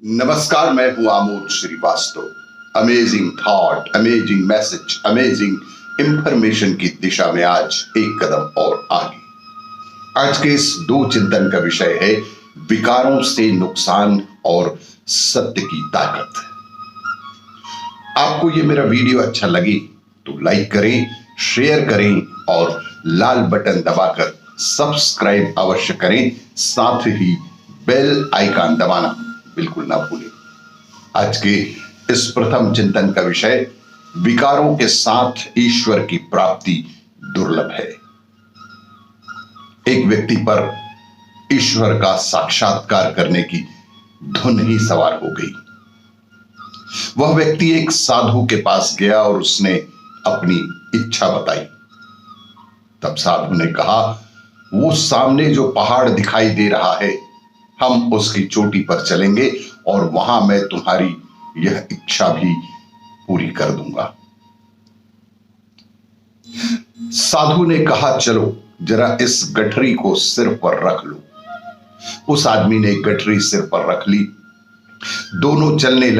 नमस्कार, मैं हूं Amod Shrivastava. Amazing thought, amazing message, amazing information की दिशा में आज एक कदम और आगे। आज के इस दो चिंतन का विषय है विकारों से नुकसान और सत्य की ताकत। आपको ये मेरा वीडियो अच्छा लगे तो लाइक करें, शेयर करें और लाल बटन दबाकर सब्सक्राइब अवश्य करें। साथ ही बेल आइकन दबाना बिल्कुल ना भूलें। आज के इस प्रथम चिंतन का विषय विकारों के साथ ईश्वर की प्राप्ति दुर्लभ है। एक व्यक्ति पर ईश्वर का साक्षात्कार करने की धुन ही सवार हो गई। वह व्यक्ति एक साधु के पास गया और उसने अपनी इच्छा बताई। तब साधु ने कहा, वो सामने जो पहाड़ दिखाई दे रहा है, हम उसकी चोटी पर चलेंगे और वहां मैं तुम्हारी यह इच्छा भी पूरी कर दूंगा। साधु ने कहा, चलो जरा इस गठरी को सिर पर रख लो। उस आदमी ने गठरी सिर पर रख ली। दोनों चलने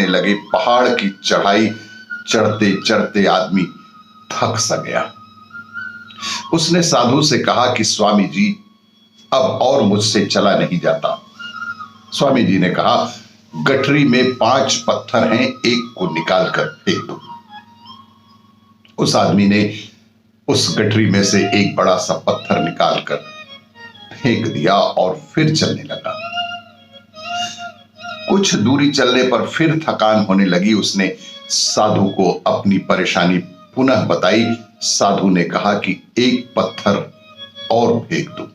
लगे। पहाड़ की चढ़ाई चढ़ते चढ़ते आदमी थक सा गया। उसने साधु से कहा कि स्वामी जी, अब और मुझसे चला नहीं जाता। स्वामी जी ने कहा, गठरी में 5 पत्थर हैं, एक को निकाल कर फेंक दो। उस आदमी ने उस गठरी में से एक बड़ा सा पत्थर निकाल कर फेंक दिया और फिर चलने लगा। कुछ दूरी चलने पर फिर थकान होने लगी। उसने साधु को अपनी परेशानी पुनः बताई। साधु ने कहा कि एक पत्थर और फेंक दो।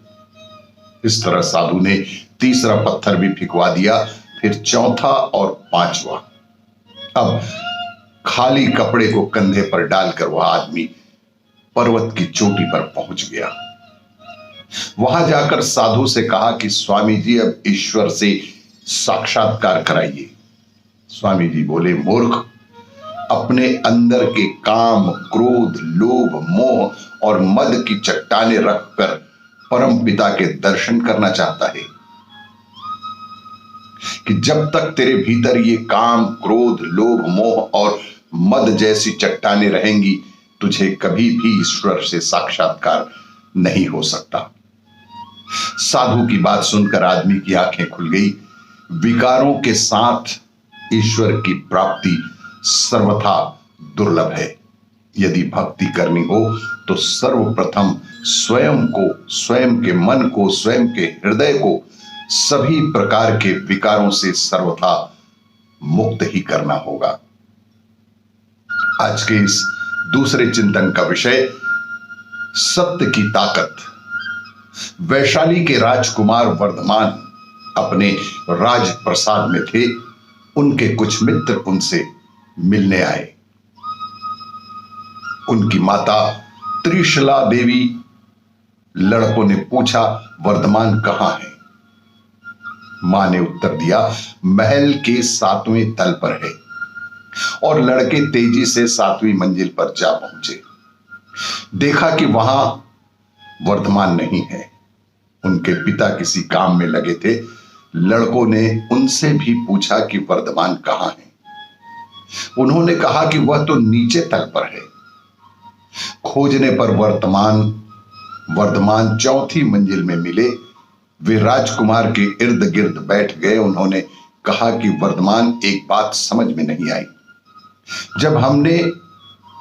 इस तरह साधु ने तीसरा पत्थर भी फेंकवा दिया, फिर चौथा और 5वां। अब खाली कपड़े को कंधे पर डालकर वह आदमी पर्वत की चोटी पर पहुंच गया। वहां जाकर साधु से कहा कि स्वामी जी, अब ईश्वर से साक्षात्कार कराइए। स्वामी जी बोले, मूर्ख, अपने अंदर के काम, क्रोध, लोभ, मोह और मद की चट्टाने रखकर परम पिता के दर्शन करना चाहता है कि जब तक तेरे भीतर ये काम, क्रोध, लोभ, मोह और मद जैसी चट्टाने रहेंगी, तुझे कभी भी ईश्वर से साक्षात्कार नहीं हो सकता। साधु की बात सुनकर आदमी की आंखें खुल गई। विकारों के साथ ईश्वर की प्राप्ति सर्वथा दुर्लभ है। यदि भक्ति करनी हो तो सर्वप्रथम स्वयं को, स्वयं के मन को, स्वयं के हृदय को सभी प्रकार के विकारों से सर्वथा मुक्त ही करना होगा। आज के इस दूसरे चिंतन का विषय सत्य की ताकत। वैशाली के राजकुमार वर्धमान अपने राजप्रसाद में थे। उनके कुछ मित्र उनसे मिलने आए। उनकी माता त्रिशला देवी, लड़कों ने पूछा, वर्धमान कहां है? मां ने उत्तर दिया, महल के 7वें तल पर है। और लड़के तेजी से 7वीं मंजिल पर जा पहुंचे। देखा कि वहां वर्धमान नहीं है। उनके पिता किसी काम में लगे थे। लड़कों ने उनसे भी पूछा कि वर्धमान कहां है? उन्होंने कहा कि वह तो नीचे तल पर है। खोजने पर वर्धमान 4थी मंजिल में मिले। वे राजकुमार के इर्द गिर्द बैठ गए। उन्होंने कहा कि वर्धमान, एक बात समझ में नहीं आई। जब हमने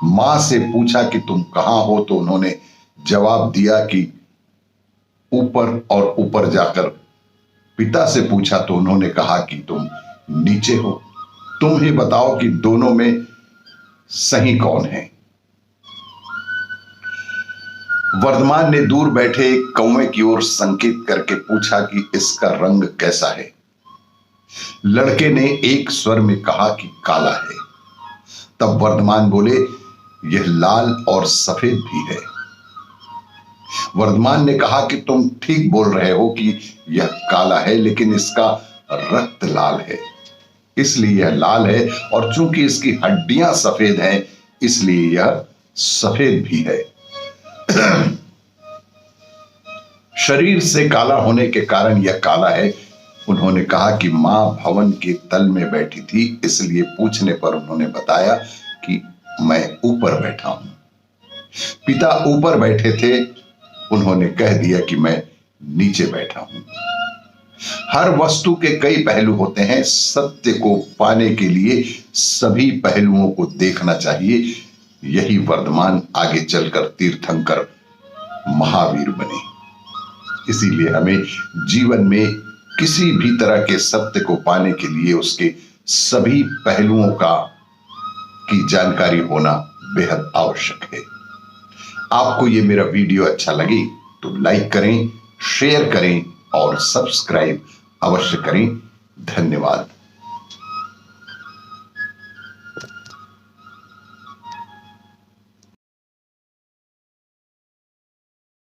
मां से पूछा कि तुम कहां हो, तो उन्होंने जवाब दिया कि ऊपर, और ऊपर जाकर पिता से पूछा तो उन्होंने कहा कि तुम नीचे हो। तुम ही बताओ कि दोनों में सही कौन है? वर्धमान ने दूर बैठे एक कौवे की ओर संकेत करके पूछा कि इसका रंग कैसा है? लड़के ने एक स्वर में कहा कि काला है। तब वर्धमान बोले, यह लाल और सफेद भी है। वर्धमान ने कहा कि तुम ठीक बोल रहे हो कि यह काला है, लेकिन इसका रक्त लाल है, इसलिए यह लाल है। और चूंकि इसकी हड्डियां सफेद हैं, इसलिए यह सफेद भी है। शरीर से काला होने के कारण यह काला है। उन्होंने कहा कि मां भवन के तल में बैठी थी, इसलिए पूछने पर उन्होंने बताया कि मैं ऊपर बैठा हूं। पिता ऊपर बैठे थे, उन्होंने कह दिया कि मैं नीचे बैठा हूं। हर वस्तु के कई पहलू होते हैं। सत्य को पाने के लिए सभी पहलुओं को देखना चाहिए। यही वर्धमान आगे चलकर तीर्थंकर महावीर बने। इसीलिए हमें जीवन में किसी भी तरह के सत्य को पाने के लिए उसके सभी पहलुओं की जानकारी होना बेहद आवश्यक है। आपको ये मेरा वीडियो अच्छा लगे तो लाइक करें, शेयर करें और सब्सक्राइब अवश्य करें। धन्यवाद।